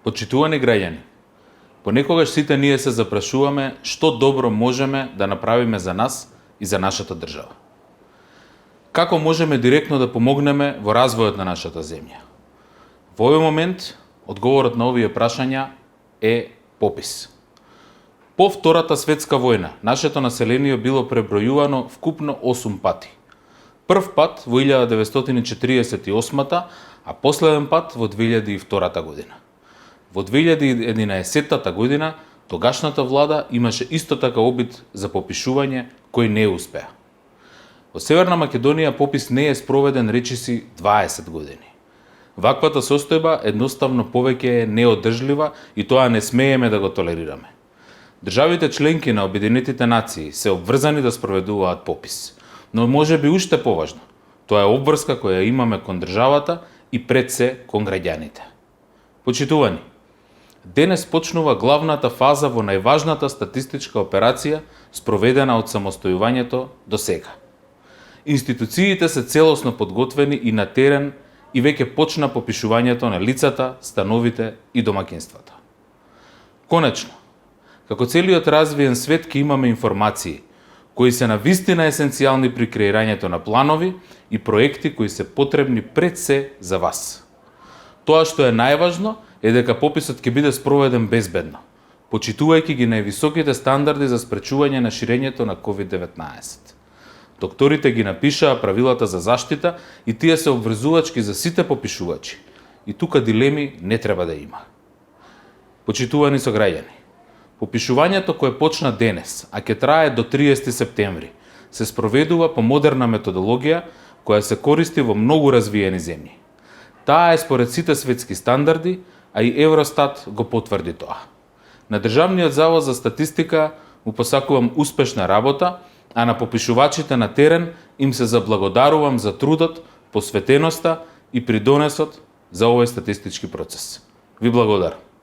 Почитувани граѓани, понекогаш сите ние се запрашуваме што добро можеме да направиме за нас и за нашата држава. Како можеме директно да помогнеме во развојот на нашата земја? Во овој момент, одговорот на овие прашања е попис. По Втората светска војна, нашето население било пребројувано вкупно 8 пати. Прв пат во 1948, а последен пат во 2002 година. Во 2011 година тогашната влада имаше исто така обид за попишување кој не успеа. Во Северна Македонија попис не е спроведен речиси 20 години. Ваквата состојба едноставно повеќе е неодржлива и тоа не смееме да го толерираме. Државите членки на Обединетите нации се обврзани да спроведуваат попис, но може би уште поважно, тоа е обврска која имаме кон државата и пред се кон граѓаните. Почитувани, денес почнува главната фаза во најважната статистичка операција спроведена од самостојувањето до сега. Институциите се целосно подготвени и на терен и веќе почна попишувањето на лицата, становите и домакинствата. Конечно, како целиот развиен свет ќе имаме информации кои се навистина есенцијални при креирањето на планови и проекти кои се потребни пред се за вас. Тоа што е најважно е дека пописот ќе биде спроведен безбедно, почитувајќи ги највисоките стандарди за спречување на ширењето на COVID-19. Докторите ги напишаа правилата за заштита и тие се обврзувачки за сите попишувачи. И тука дилеми не треба да има. Почитувани сограѓани, попишувањето кое почна денес, а ќе трае до 30 септември, се спроведува по модерна методологија која се користи во многу развиени земји. Таа е според сите светски стандарди, а и Евростат го потврди тоа. На Државниот завод за статистика му посакувам успешна работа, а на попишувачите на терен им се заблагодарувам за трудот, посветеноста и придонесот за овој статистички процес. Ви благодарам.